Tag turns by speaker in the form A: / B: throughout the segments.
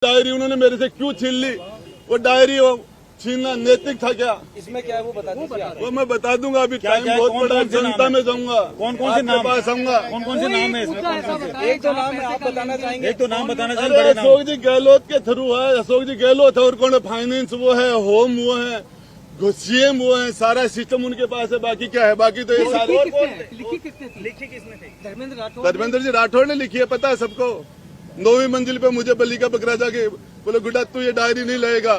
A: Diary उन्होंने मेरे से क्यों छीन ली? वो डायरी छीनना नैतिक था क्या?
B: इसमें क्या है वो बता दीजिए।
A: वो मैं बता दूंगा। अभी टाइम बहुत बड़ा, जनता में जाऊंगा,
C: कौन कौन से नाम
A: पास आऊंगा।
C: कौन कौन से नाम है इसमें?
B: एक दो नाम आप बताना चाहेंगे?
C: एक तो नाम बताना चाहिए।
A: अरे
C: बड़े नाम।
A: अशोक जी गहलोत के थ्रू है। अशोक जी गहलोत है और कौन है? फाइनेंस वो है, होम वो है, सीएम वो है, सारा सिस्टम उनके पास है। बाकी क्या है? बाकी तो ये सारे
B: लिखी किसने थी?
A: धर्मेंद्र जी राठौड़ ने लिखी है, पता है सबको। 9वीं मंजिल पे मुझे बल्ली का बकरा जाके बोले गुड्डा तू ये डायरी नहीं लाएगा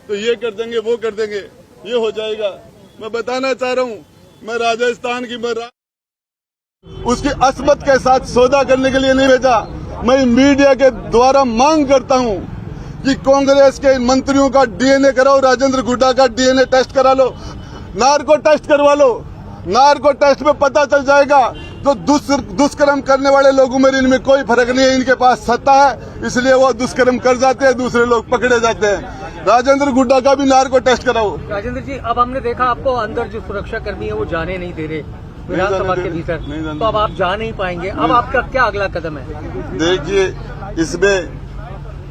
A: तो ये कर देंगे, वो कर देंगे, ये हो जाएगा। मैं बताना चाह रहा हूँ, मैं राजस्थान की उसकी असमत के साथ सौदा करने के लिए नहीं भेजा। मैं मीडिया के द्वारा मांग करता हूँ कि कांग्रेस के मंत्रियों का डीएनए कराओ, राजेंद्र गुड्डा का डीएनए टेस्ट करा लो, नार्को टेस्ट करवा लो। नार्को टेस्ट में पता चल जाएगा तो दुष्कर्म करने वाले लोगों में इनमें कोई फर्क नहीं है। इनके पास सत्ता है इसलिए वो दुष्कर्म कर जाते हैं, दूसरे लोग पकड़े जाते हैं। राजेंद्र गुड्डा का भी नार्को टेस्ट कराओ।
B: राजेंद्र जी, अब हमने देखा आपको अंदर जो सुरक्षा कर्मी है वो जाने नहीं दे रहे विधानसभा के भीतर, तो अब आप जा नहीं पाएंगे। अब आपका क्या अगला कदम है?
A: देखिए, इसमें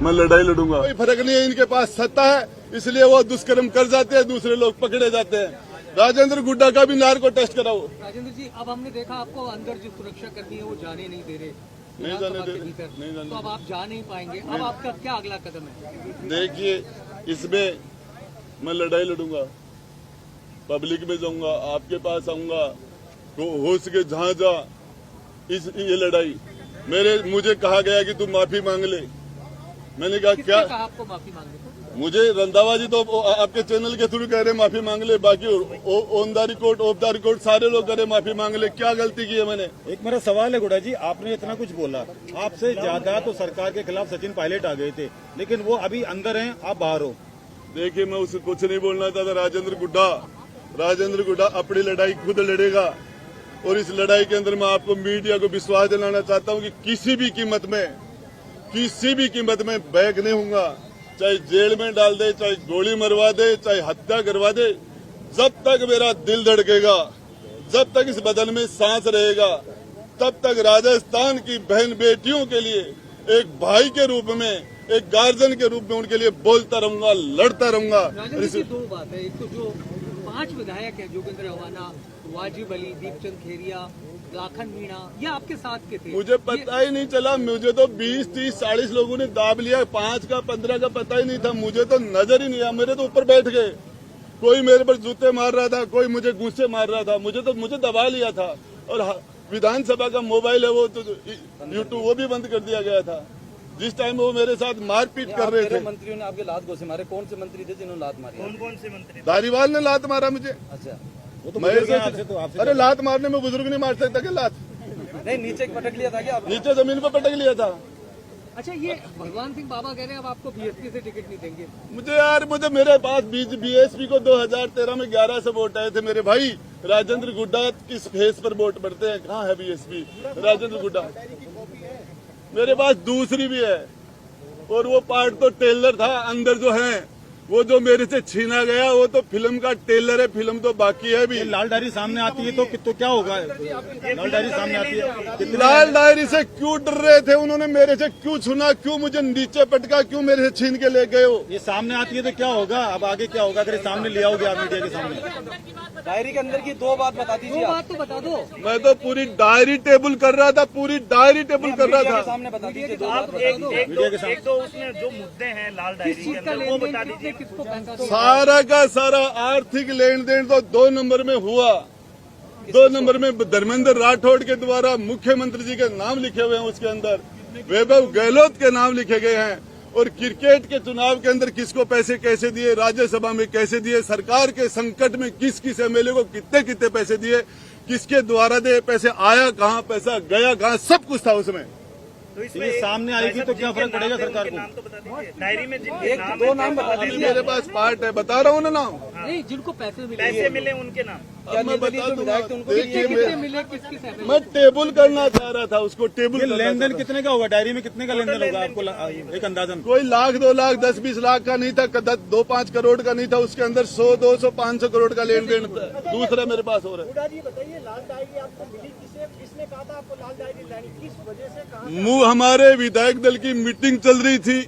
A: मैं लड़ाई लड़ूंगा। कोई फर्क नहीं है, इनके पास सत्ता है इसलिए वो दुष्कर्म कर जाते हैं, दूसरे लोग पकड़े जाते हैं। राजेंद्र गुड्डा का भी नार्को टेस्ट कराओ।
B: राजेंद्र जी, अब हमने देखा आपको अंदर जो सुरक्षा कर्मी है वो जाने नहीं दे रहे
A: नहीं जाने दे
B: रहे, तो अब आप जा नहीं पाएंगे। अब आपका क्या अगला कदम है?
A: देखिए, इसमें मैं लड़ाई लड़ूंगा, पब्लिक में जाऊंगा, आपके पास आऊंगा, तो हो सके जहां जा ये लड़ाई। मुझे कहा गया कि तू माफी मांग ले। मैंने कहा क्या?
B: कहा आपको माफी मांगने को?
A: मुझे रंधावा जी तो आपके चैनल के थ्रू कह रहे माफी मांग ले, बाकी on the record of the record सारे लोग कह रहे माफी मांग ले। क्या गलती की है मैंने?
C: एक मेरा सवाल है गुड्डा जी, आपने इतना कुछ बोला, आपसे ज्यादा तो सरकार के खिलाफ सचिन पायलट आ गए थे, लेकिन वो अभी अंदर हैं, आप बाहर हो।
A: देखिए, मैं उसे कुछ नहीं बोलना चाहता। राजेंद्र गुड्डा अपनी लड़ाई खुद लड़ेगा और इस लड़ाई के अंदर मैं आपको मीडिया को विश्वास दिलाना चाहता हूँ कि किसी भी कीमत में बैक नहीं होऊंगा। चाहे जेल में डाल दे, चाहे गोली मरवा दे, चाहे हत्या करवा दे, जब तक मेरा दिल धड़केगा, जब तक इस बदन में सांस रहेगा, तब तक राजस्थान की बहन बेटियों के लिए एक भाई के रूप में, एक गार्जियन के रूप में उनके लिए बोलता रहूंगा, लड़ता रहूंगा।
B: दो बात है, एक तो जो 5 विधायक है, जोगेंद्र रवाना, वाजिब अली, दीपचंद खेरिया, लाखन मीणा, ये आपके साथ के थे।
A: मुझे पता ही नहीं चला। मुझे तो 20, 30, 40 लोगों ने दाब लिया, 5 का 15 का पता ही नहीं था। मुझे तो नजर ही नहीं आया। मेरे तो ऊपर बैठ गए, कोई मेरे पर जूते मार रहा था, कोई मुझे गुस्से मार रहा था। मुझे दबा लिया था। और विधानसभा का मोबाइल है वो तो यूट्यूब वो भी बंद कर दिया गया था जिस टाइम वो मेरे साथ मारपीट कर रहे थे।
B: मंत्रियों ने आपके लात गोसे मारे, कौन से मंत्री थे जिन्होंने लात मारी? कौन से मंत्री?
A: धारीवाल ने लात मारा मुझे।
B: अच्छा,
C: वो तो आपसे
A: अरे लात मारने में बुजुर्ग नहीं मार सकता क्या? लात
B: नहीं, नीचे पटक लिया था क्या आपने?
A: नीचे जमीन पर पटक लिया था।
B: अच्छा, ये भगवान सिंह बाबा कह रहे हैं अब आपको बीएसपी से टिकट नहीं देंगे।
A: मुझे मेरे पास बीएसपी को 2013 में 11 से वोट आए थे मेरे भाई। राजेंद्र गुड्डा किस फेस पर वोट पड़ते हैं? कहाँ है बीएसपी? राजेंद्र गुड्डा मेरे पास दूसरी भी है और वो पार्ट तो टेलर था। अंदर जो है वो जो मेरे से छीना गया वो तो फिल्म का टेलर है, फिल्म तो बाकी है भी।
C: लाल डायरी सामने आती है तो क्या होगा? लाल डायरी सामने आती है,
A: लाल डायरी से क्यों डर रहे थे? उन्होंने मेरे से क्यों छूना? क्यों मुझे नीचे पटका? क्यों मेरे से छीन के ले गए हो?
C: ये सामने आती है तो क्या होगा? अब आगे क्या होगा अगर सामने ले आओगे आप मीडिया के सामने?
B: डायरी के अंदर की 2 बात बता दीजिए। 2 बात तो बता दो।
A: मैं तो पूरी डायरी टेबल कर रहा था, पूरी डायरी टेबल कर रहा था।
B: सामने बता दीजिए।
D: एक दो उसमें जो मुद्दे हैं लाल डायरी के अंदर वो बता दीजिए।
B: किसको पैसा दो?
A: सारा का सारा आर्थिक लेन देन तो 2 नंबर में हुआ। 2 नंबर में धर्मेंद्र राठौड़ के द्वारा मुख्यमंत्री जी के नाम लिखे हुए हैं, उसके अंदर वैभव गहलोत के नाम लिखे गए हैं। और क्रिकेट के चुनाव के अंदर किसको पैसे कैसे दिए, राज्यसभा में कैसे दिए, सरकार के संकट में किस किस एमएलए को कितने कितने पैसे दिए, किसके द्वारा दे पैसे, आया कहाँ, पैसा गया कहाँ, सब कुछ था उसमें।
D: तो इसमें
C: ये सामने आएगी तो क्या फर्क पड़ेगा सरकार को?
D: नाम तो बता दीजिए। डायरी में जिनके
B: एक
D: नाम
B: दो नाम बता दीजिए।
A: मेरे पास पार्ट है, बता रहा हूँ ना नाम।
B: नहीं, जिनको पैसे
D: मिले उनके नाम।
A: अब मैं बता दूंगा। देखिए,
B: कितने मिले, किसकी सैलरी?
A: मैं टेबल करना चाह रहा था, उसको टेबल
C: ये
A: करना
C: लेन देन
A: चाह रहा
C: कितने का होगा? डायरी में कितने का लेन देन होगा आपको एक अंदाजन?
A: था। कोई लाख 2 लाख 10-20 लाख का नहीं था, 2-5 करोड़ का नहीं था। उसके अंदर 100-200 500 करोड़ का लेन देन दूसरा मेरे पास हो रहा है।
E: जी बताइए, लाल डायरी आपको मिली किसने कहा था आपको लाल डायरी लानी, किस वजह से कहा?
A: हमारे विधायक दल की मीटिंग चल रही थी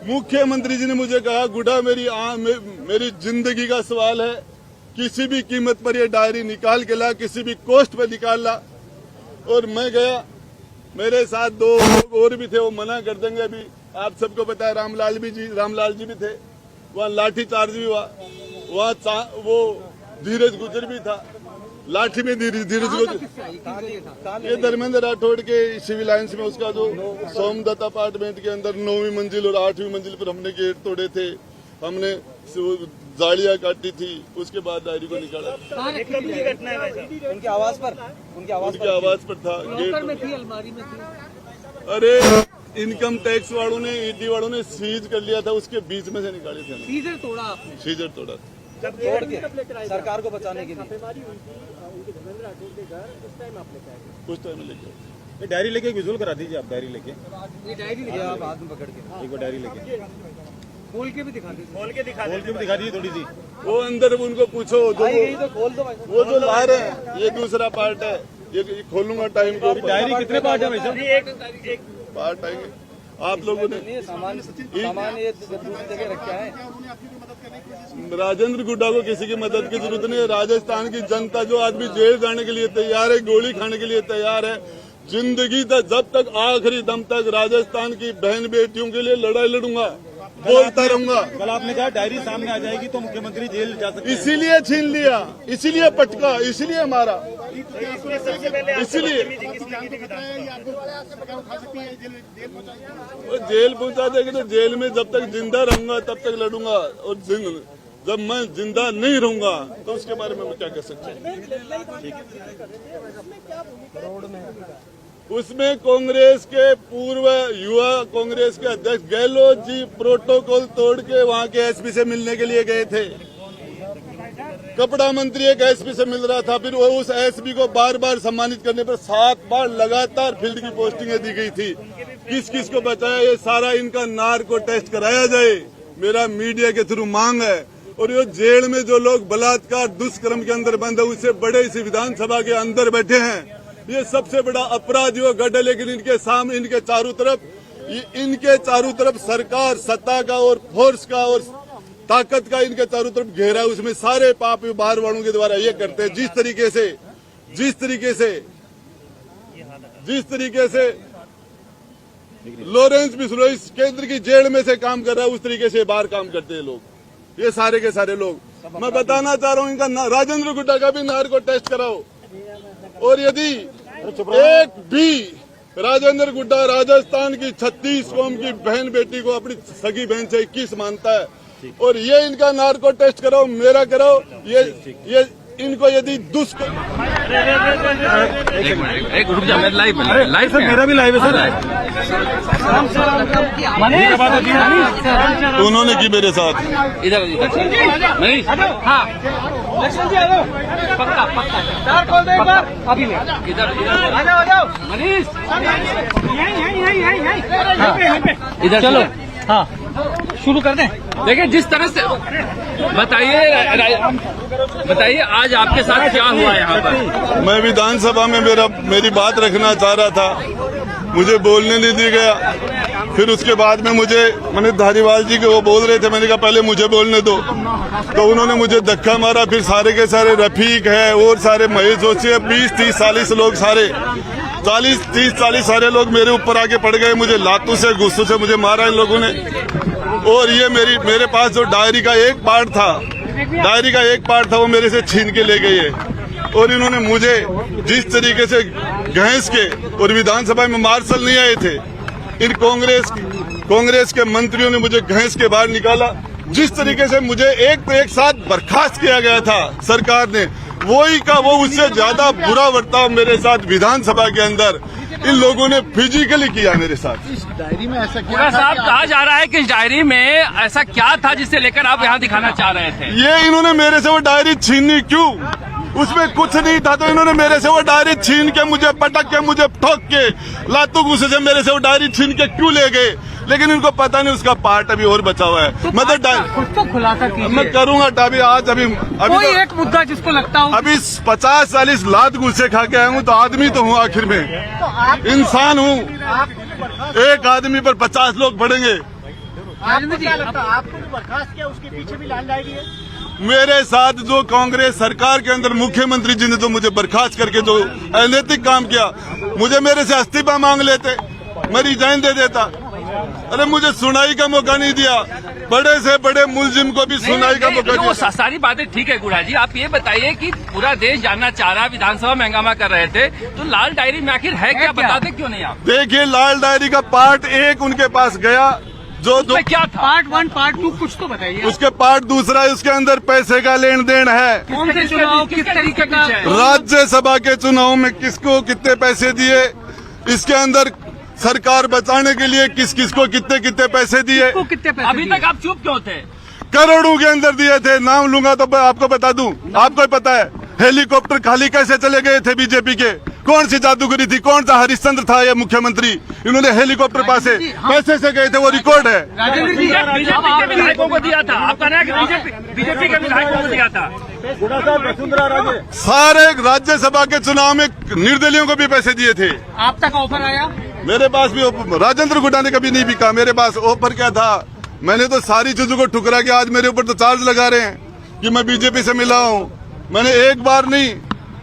A: मुख्यमंत्री जी ने मुझे कहा गुड्डा मेरी जिंदगी का सवाल है, किसी भी कीमत पर ये डायरी निकाल के ला, किसी भी कॉस्ट पे निकाल ला। और मैं गया, मेरे साथ 2 लोग और भी थे, वो मना कर देंगे। अभी आप सबको पता है रामलाल जी भी थे, वहाँ लाठी चार्ज भी हुआ, वहाँ वो धीरज गुजर भी था, लाठी में धीरज गुजर। ये धर्मेंद्र राठौड़ के सिविल लाइन्स में उसका जो सोमदत्त अपार्टमेंट के अंदर 9वीं मंजिल और 8वीं मंजिल पर हमने गेट तोड़े थे, हमने जालियां काटी थी, उसके बाद डायरी को निकाला।
D: कब की घटना है वैसे?
E: उनकी आवाज पर
A: था
B: लॉकर में
A: गेट।
B: थी, अलमारी में थी।
A: अरे इनकम टैक्स वालों ने, ईडी वालों ने सीज कर लिया था, उसके बीच में से निकाले थे।
B: सीजर तोड़ा आपने?
A: सीजर तोड़ा
E: तोड़ के सरकार को बचाने के लिए छापेमारी हुई थी उनके धर्मेंद्र राठौड़ के घर, उस टाइम आप लेके आए?
A: उस टाइम लेके।
C: ये डायरी लेके विजुअल करा दीजिए आप, डायरी लेके
B: ये डायरी लिखी आप हाथ में पकड़ के
C: एक बार डायरी लेके
B: खोल के भी दिखा दीजिए।
D: खोल के दिखा
C: खोल के भी दिखा दीजिए थोड़ी सी।
A: वो अंदर उनको पूछो, जो
E: खोल दो भाई।
A: वो जो ला रहे हैं, ये दूसरा पार्ट है, ये खोलूंगा टाइम के ऊपर।
C: डायरी कितने पार्ट है भाई साहब?
D: एक
A: पार्ट आएंगे आप लोगों ने।
E: सामान ये दूसरी जगह रखा है।
A: राजेंद्र गुड्डा को किसी की मदद की जरूरत नहीं है। राजस्थान की जनता, जो आदमी जेल जाने के लिए तैयार है, गोली खाने के लिए तैयार है, जिंदगी तक जब तक आखिरी दम तक राजस्थान की बहन बेटियों के लिए लड़ाई लड़ूंगा, बोलता रहूंगा।
C: कल आपने कहा डायरी सामने आ जाएगी तो मुख्यमंत्री जेल जा सकते हैं।
A: इसीलिए छीन लिया, इसीलिए पटका, इसीलिए मारा,
D: इसमें सबसे पहले
A: इसीलिए
D: किसने की थी विधानसभा?
A: वो जेल पहुंचा देगी तो जेल में जब तक जिंदा रहूंगा तब तक लड़ूंगा, और जब मैं जिंदा नहीं रहूंगा तो उसके बारे में मैं क्या कह सकता हूँ। उसमें कांग्रेस के पूर्व युवा कांग्रेस के अध्यक्ष गहलोत जी प्रोटोकॉल तोड़ के वहां के एसपी से मिलने के लिए गए थे। कपड़ा मंत्री एक एसपी से मिल रहा था, फिर वो उस एसपी को बार बार सम्मानित करने पर 7 बार लगातार फील्ड की पोस्टिंगें दी गई थी। किस किस को बताया, ये सारा इनका नार्को टेस्ट कराया जाए, मेरा मीडिया के थ्रू मांग है। और ये जेल में जो लोग बलात्कार दुष्कर्म के अंदर बंद है, उससे बड़े इस विधानसभा के अंदर बैठे हैं, ये सबसे बड़ा अपराधियों गढ़ है। लेकिन इनके सामने, इनके चारों तरफ सरकार, सत्ता का और फोर्स का और ताकत का इनके चारों तरफ घेरा है। उसमें सारे पाप बाहर वालों के द्वारा ये करते हैं। जिस तरीके से लॉरेंस बिश्नोई केंद्र की जेल में से काम कर रहा है, उस तरीके से बाहर काम करते हैं लोग, ये सारे के सारे लोग। मैं बताना चाह रहा हूँ, इनका राजेंद्र गुड्डा का भी नार्को टेस्ट कराओ। और यदि एक भी राजेंद्र गुड्डा राजस्थान की 36 कौम की बहन बेटी को अपनी सगी बहन से 21 मानता है, और ये इनका नार्को टेस्ट कराओ, मेरा कराओ, ये इनको यदि
F: एक रुक जा, मेरा लाइव
C: सर, मेरा भी लाइव है सर।
A: उन्होंने की मेरे साथ।
F: इधर मनीष,
B: हाँ पक्का तार खोल दो एक बार, अभी नहीं,
F: इधर
B: आ जाओ
F: मनीष,
B: इधर चलो। हाँ शुरू कर दें।
F: देखिए जिस तरह से बताइए आज आपके साथ क्या हुआ यहाँ पर?
A: मैं विधानसभा में मेरी बात रखना चाह रहा था, मुझे बोलने नहीं दिया गया। फिर उसके बाद में मैंने धारीवाल जी के वो बोल रहे थे, मैंने कहा पहले मुझे बोलने दो, तो उन्होंने मुझे धक्का मारा। फिर सारे के सारे रफीक है और सारे महेश जोशी है, 20-30 40 लोग, सारे 40-30-40 सारे लोग मेरे ऊपर आके पड़ गए। मुझे लातों से गुस्सों से मुझे मारा इन लोगों ने। और ये मेरे पास जो डायरी का एक पार्ट था वो मेरे से छीन के ले गए। और इन्होंने मुझे जिस तरीके से घसीट के, और विधानसभा में मार्शल नहीं आए थे, इन कांग्रेस के मंत्रियों ने मुझे घसीट के बाहर निकाला। जिस तरीके से मुझे एक साथ बर्खास्त किया गया था सरकार ने, वो उससे ज्यादा बुरा बर्ताव मेरे साथ विधानसभा के अंदर इन लोगों ने फिजिकली किया मेरे साथ।
F: इस डायरी में ऐसा क्या साहब कहा जा रहा है कि इस डायरी में ऐसा क्या था जिससे लेकर आप यहाँ दिखाना चाह रहे थे?
A: ये इन्होंने मेरे से वो डायरी छीनी क्यों? उसमें कुछ नहीं था, तो इन्होंने मेरे से वो डायरी छीन के, मुझे पटक के, मुझे ठोक के, लातों गुस्से से मेरे से वो डायरी छीन के क्यों ले गए? लेकिन इनको पता नहीं उसका पार्ट अभी और बचा हुआ है। मैं
B: कुछ तो खुलासा कीजिए।
A: मैं करूंगा अभी
B: कोई तो, एक मुद्दा जिसको लगता हो।
A: अभी 50-40 लात गुस्से खा के आया हूँ, तो आदमी तो हूँ, आखिर में इंसान हूँ। एक आदमी पर 50 लोग पड़ेंगे,
B: राजेंद्र जी
E: आपको जो बर्खास्त किया उसके पीछे भी लाल डायरी है?
A: मेरे साथ जो कांग्रेस सरकार के अंदर मुख्यमंत्री जी ने तो मुझे बर्खास्त करके जो अनैतिक काम किया, मुझे मेरे से इस्तीफा मांग लेते, मैं रिजाइन दे देता। अरे मुझे सुनाई का मौका नहीं दिया, बड़े से बड़े मुलजिम को भी सुनाई का मौका
F: वो
A: दिया।
F: सारी बातें ठीक है गुड़ा जी, आप ये बताइए कि पूरा देश जानना चाह रहा, विधानसभा में हंगामा कर रहे थे, तो लाल डायरी में आखिर है क्या, बताते क्यों नहीं आप?
A: देखिए, लाल डायरी का पार्ट 1 उनके पास गया, जो
F: उसमें क्या था?
B: पार्ट 1 पार्ट 2 कुछ तो बताइए।
A: उसके पार्ट दूसरा, उसके अंदर पैसे का लेन देन है।
B: कौन से चुनाव किस तरीके का?
A: राज्यसभा के चुनाव में किसको कितने पैसे दिए, इसके अंदर सरकार बचाने के लिए किस किस को कितने कितने पैसे दिए,
B: को कितने पैसे
F: अभी
B: दिए?
F: तक आप चुप क्यों थे?
A: करोड़ों के अंदर दिए थे। नाम लूंगा तो मैं आपको बता दूं, आपको ही पता है हेलीकॉप्टर खाली कैसे चले गए थे बीजेपी के। कौन सी जादूगरी थी, कौन सा हरिश्चंद्र था ये मुख्यमंत्री, इन्होंने हेलीकॉप्टर पासे पैसे से गए थे, वो रिकॉर्ड है।
B: राजेंद्र जी
F: बीजेपी के विधायकों को दिया था, आप कह रहे हैं कि बीजेपी के विधायकों को दिया था।
C: गुड़ा साहब, वसुंधरा राजे
A: सारे राज्यसभा के चुनाव में निर्दलियों को भी पैसे दिए थे।
B: आप तक ऑफर आया?
A: मेरे पास भी राजेंद्र गुड्डा ने कभी नहीं बिका। मेरे पास ऑफर क्या था, मैंने तो सारी चीजों को ठुकरा के आज मेरे ऊपर तो चार्ज लगा रहे हैं कि मैं बीजेपी से मिला हूँ। मैंने एक बार नहीं,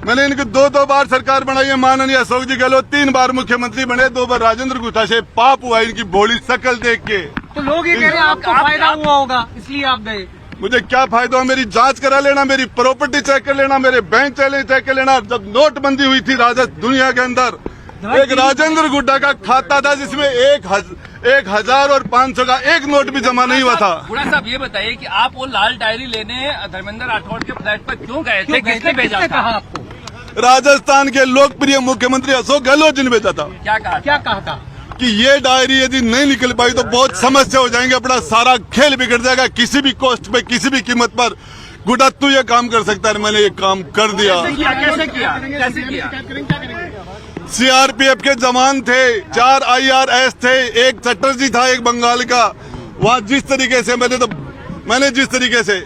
A: मैंने इनकी 2 बार सरकार बनाई है। माननीय अशोक जी गहलोत 3 बार मुख्यमंत्री बने, 2 बार राजेंद्र गुट्टा से पाप हुआ इनकी भोली शकल देख के।
B: तो लोग ये कह रहे हैं आपको फायदा हुआ होगा इसलिए आप गए।
A: मुझे क्या फायदा हुआ, मेरी जांच करा लेना, मेरी प्रॉपर्टी चेक कर लेना, मेरे बैंक चेक कर लेना। जब नोटबंदी हुई थी दुनिया के अंदर, एक राजेंद्र गुड्डा का खाता था जिसमें 1,000 और 500 का एक नोट भी जमा नहीं हुआ था।
F: गुड़ा साहब, ये बताइए कि आप वो लाल डायरी लेने धर्मेंद्र राठौड़ के फ्लैट पर क्यों गए थे, किसने भेजा था?
B: कहा आपको?
A: राजस्थान के लोकप्रिय मुख्यमंत्री अशोक गहलोत जी ने भेजा था
F: क्या कहा था?
A: कि ये डायरी यदि नहीं निकल पाई तो बहुत समस्या हो जाएंगे, अपना सारा खेल बिगड़ जाएगा, किसी भी कॉस्ट पे, किसी भी कीमत पर। गुड्डा तू ये काम कर सकता है, मैंने ये काम कर दिया।
F: कैसे किया?
A: सीआरपीएफ के जवान थे, 4 IRS थे, एक चटर्जी था, एक बंगाल का। वहाँ जिस तरीके से मैंने जिस तरीके से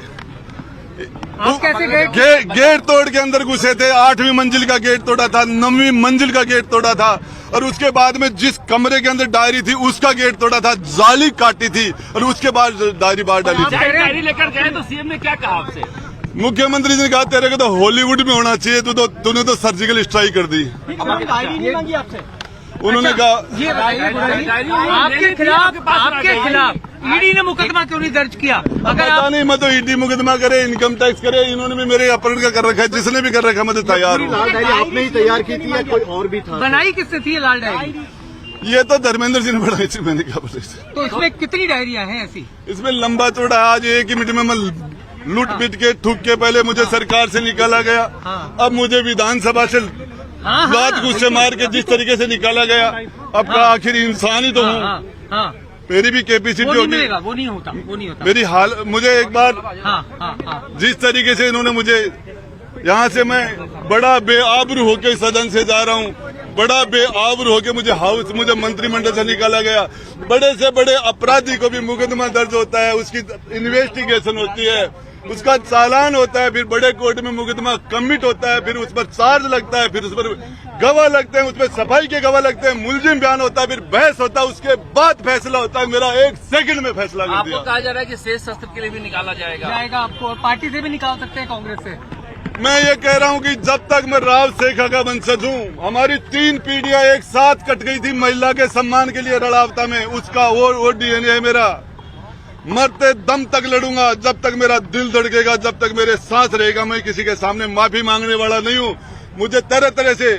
B: आप कैसे गए?
A: गेट तोड़ के अंदर घुसे थे, 8वीं मंजिल का गेट तोड़ा था, 9वीं मंजिल का गेट तोड़ा था, और उसके बाद में जिस कमरे के अंदर डायरी थी उसका गेट तोड़ा था, जाली काटी थी, और उसके बाद डायरी बाहर डाली थी।
F: डायरी लेकर गए तो सीएम ने क्या कहा आपसे?
A: मुख्यमंत्री जी ने कहा तेरे को तो हॉलीवुड में होना चाहिए, तूने तो सर्जिकल स्ट्राइक कर दी।
E: डायरी नहीं मांगी आपसे?
A: उन्होंने कहा
B: ये बताइए आपके खिलाफ ईडी ने मुकदमा क्यों नहीं दर्ज किया? अगर
A: पता नहीं, मैं तो ईडी मुकदमा करे, इनकम टैक्स करे, इन्होंने भी मेरे अपहरण का कर रखा है। जिसने भी कर रखा है मैं तो तैयार हूँ।
E: लाल डायरी आपने ही तैयार की थी या कोई और भी था?
B: बनाई किसने थी ये लाल डायरी?
A: ये तो धर्मेंद्र जी ने बनाई थी, मैंने क्या बोला।
B: तो इसमें कितनी डायरियां हैं ऐसी?
A: इसमें लंबा चौड़ा, आज एक ही मिनट में मैं लूट पीट के ठुक के पहले मुझे सरकार से निकाला गया, अब मुझे विधानसभा से लात गुस्से मार के जिस तरीके से निकाला गया। अब आखिर इंसान ही तो हूँ, मेरी भी कैपेसिटी होगी।
B: वो नहीं होता।
A: मेरी हाल, मुझे एक बार जिस तरीके से इन्होंने मुझे, यहाँ से मैं बड़ा बेआबरू होके सदन से जा रहा हूँ, बड़ा बेआबरू होके मुझे मंत्रिमंडल से निकाला गया। बड़े से बड़े अपराधी को भी मुकदमा दर्ज होता है, उसकी इन्वेस्टिगेशन होती है, उसका चालान होता है, फिर बड़े कोर्ट में मुकदमा कमिट होता है, फिर उस पर चार्ज लगता है, फिर उस पर गवाह लगते हैं, उस पर सफाई के गवाह लगते हैं, मुलजिम बयान होता है, फिर बहस होता है, उसके बाद फैसला होता है। मेरा 1 सेकंड में फैसला कर दिया।
F: आपको कहा जा रहा है कि शेष सत्र के लिए भी निकाला जाएगा
B: आपको, पार्टी से भी निकाल सकते हैं, कांग्रेस से।
A: मैं ये कह रहा हूँ कि जब तक मैं राव शेखा का वंशज हूँ, हमारी 3 पीढ़ियां एक साथ कट गई थी महिला के सम्मान के लिए रड़ावता में, उसका वो डीएनए है मेरा। मरते दम तक लड़ूंगा, जब तक मेरा दिल धड़केगा, जब तक मेरे सांस रहेगा। मैं किसी के सामने माफी मांगने वाला नहीं हूँ। मुझे तरह तरह से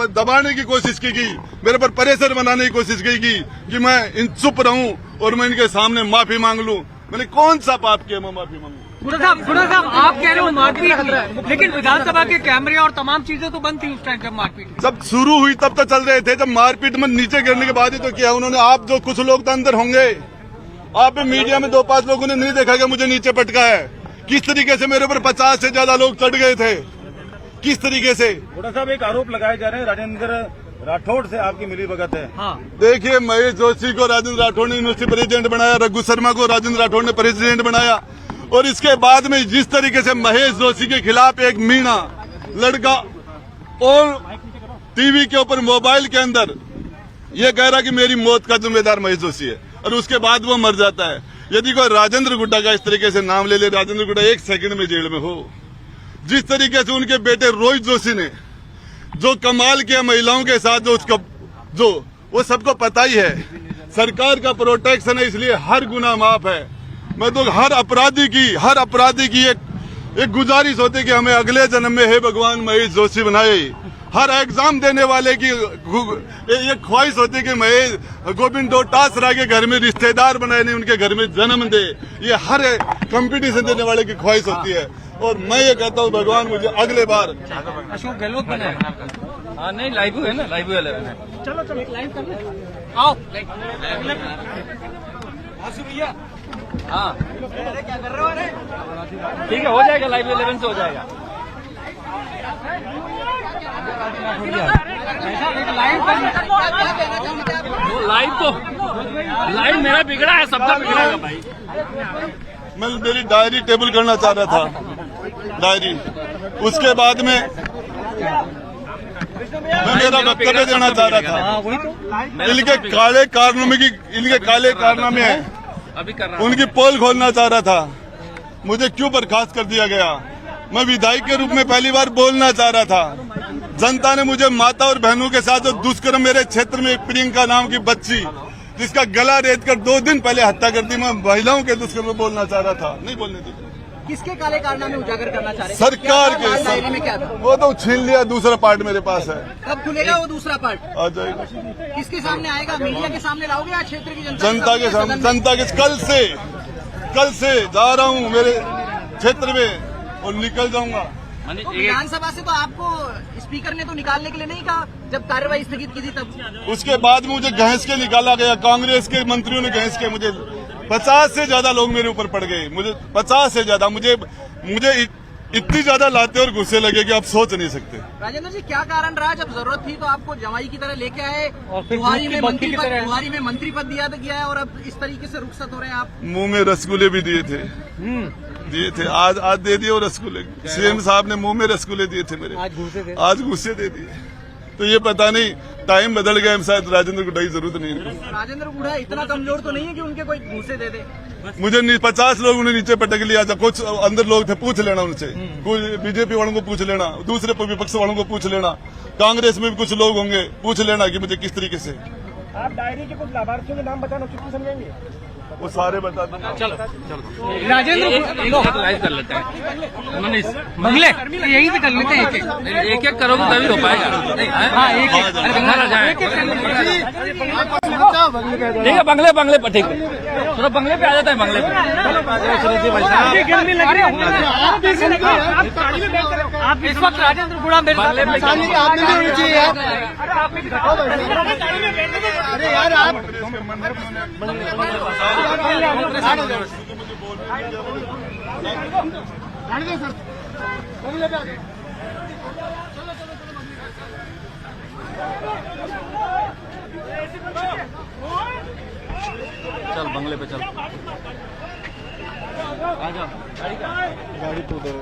A: दबाने की कोशिश की गई, मेरे पर प्रेशर बनाने की कोशिश की गई कि मैं चुप रहूं और मैं इनके सामने माफी मांग लूं। मैंने कौन सा पाप किया मैं माफी मांगू?
B: गुड़ा साहब आप कह रहे हो मारपीट हुई, लेकिन विधानसभा के कैमरे और तमाम चीजें तो बंद थी उस टाइम जब मारपीट हुई।
A: जब शुरू हुई तब तो चल रहे थे, जब मारपीट में नीचे गिरने के बाद ही तो किया उन्होंने। आप जो कुछ लोग तो अंदर होंगे, आप मीडिया में 2-5 लोगों ने नहीं देखा कि मुझे नीचे पटका है। किस तरीके से मेरे ऊपर 50 से ज्यादा लोग चढ़ गए थे, किस तरीके से।
C: गुड़ा साहब, एक आरोप लगाए जा रहे हैं राजेंद्र राठौड़ से आपकी मिलीभगत है।
A: देखिए, महेश जोशी को राजेंद्र राठौड़ ने यूनिवर्सिटी प्रेसिडेंट बनाया, रघु शर्मा को राजेंद्र राठौड़ ने प्रेसिडेंट बनाया, और इसके बाद में जिस तरीके से महेश जोशी के खिलाफ एक मीणा लड़का और टीवी के ऊपर मोबाइल के अंदर ये कह रहा कि मेरी मौत का जिम्मेदार महेश जोशी है। और उसके बाद वो मर जाता है। यदि कोई राजेंद्र गुड्डा का इस तरीके से नाम ले ले, राजेंद्र गुड्डा 1 सेकंड में जेल में हो। जिस तरीके से उनके बेटे रोहित जोशी ने जो कमाल किया महिलाओं के साथ, जो वो सबको पता ही है। सरकार का प्रोटेक्शन है, इसलिए हर गुनाह माफ है। मैं तो हर अपराधी की एक गुजारिश होती कि हमें अगले जन्म में हे भगवान महेश जोशी बनाए। हर एग्जाम देने वाले की ये ख्वाहिश होती कि महेश गोविंद डोटासरा के घर में रिश्तेदार बनाए, नहीं उनके घर में जन्म दे। ये हर कंपटीशन देने वाले की ख्वाहिश होती है। और मैं ये कहता हूँ भगवान मुझे अगले बार
B: अशोक गहलोत बने।
F: हाँ नहीं, लाइव है ना, लाइव है।
B: चलो एक लाइव कर ले, आओ
F: हाँ ठीक है, हो जाएगा, लाइव 11 से हो जाएगा। लाइव मेरा बिगड़ा है, सबका बिगड़ा है भाई।
A: मैं मेरी डायरी टेबल करना चाह रहा था, डायरी। उसके बाद में मैं मेरा वक्तव्य देना चाह रहा था। इनके काले कारनामे हैं,
F: अभी कर रहा हूं।
A: उनकी पोल खोलना चाह रहा था। मुझे क्यों बर्खास्त कर दिया गया? मैं विधायक के रूप में पहली बार बोलना चाह रहा था। जनता ने मुझे माता और बहनों के साथ जो दुष्कर्म मेरे क्षेत्र में प्रियंका नाम की बच्ची जिसका गला रेत कर 2 दिन पहले हत्या कर दी, मैं महिलाओं के दुष्कर्म में बोलना चाह रहा था, नहीं बोलने दी।
E: किसके काले कारनामे उजागर करना चाह रहे हैं?
A: सरकार
E: क्या लाल डायरी में क्या था?
A: वो तो छीन लिया, दूसरा पार्ट मेरे पास है।
E: कब खुलेगा वो दूसरा पार्ट?
A: आ जाएगा।
E: किसके सामने आएगा? मीडिया के सामने लाओगे या क्षेत्र की जनता
A: के सामने? जनता के कल से जा रहा हूँ मेरे क्षेत्र में और निकल जाऊंगा।
E: तो विधानसभा से तो आपको स्पीकर ने तो निकालने के लिए नहीं कहा जब कार्यवाही स्थगित की थी तब?
A: उसके बाद मुझे घैंस के निकाला गया, कांग्रेस के मंत्रियों ने घैंस के। मुझे 50 से ज्यादा लोग मेरे ऊपर पड़ गए, मुझे 50 से ज्यादा, मुझे इतनी ज्यादा लाते और गुस्से लगे कि आप सोच नहीं सकते।
E: राजेंद्र जी, क्या कारण रहा? जब जरूरत थी तो आपको जवाई की तरह लेके आए,
B: और फिर
E: बुहारी में मंत्री पद दिया गया है और अब इस तरीके से रुखसत हो रहे हैं आप।
A: मुंह में रसगुल्ले भी दिए थे, आज दे दिए। और रसगुल्ले सीएम साहब ने मुंह में रसगुल्ले दिए थे मेरे, आज गुस्से दे दिए। तो ये पता नहीं टाइम बदल गया, शायद राजेंद्र गुड्डा की जरूरत नहीं है।
E: राजेंद्र गुड्डा इतना कमजोर तो नहीं है कि उनके कोई घूसे दे दे?
A: मुझे 50 लोग उन्हें नीचे पटक लिया। जब कुछ अंदर लोग थे, पूछ लेना उनसे, कुछ बीजेपी वालों को पूछ लेना, दूसरे विपक्ष वालों को पूछ लेना, कांग्रेस में भी कुछ लोग होंगे, पूछ लेना कि मुझे किस तरीके से।
D: आप डायरी के कुछ लाभार्थियों के नाम बताना चुटकी समझेंगे?
A: वो सारे बता दूंगा।
F: चलो
B: राजेंद्र
F: एक लाइव कर लेते हैं। मनीष
B: मंगले यही पे कर लेते हैं,
F: एक करोगे तभी हो पाएगा।
B: हाँ एक
F: ठीक है, बंगले पर ठीक है, थोड़ा बंगले पे आ जाता है। बंगले पे
B: आप इस वक्त राजेंद्र गुड़ा मेरे
F: बंगले पे
E: अरे यार आप
F: चल बंगले पे चल, आ जाओ गाड़ी तो उधर।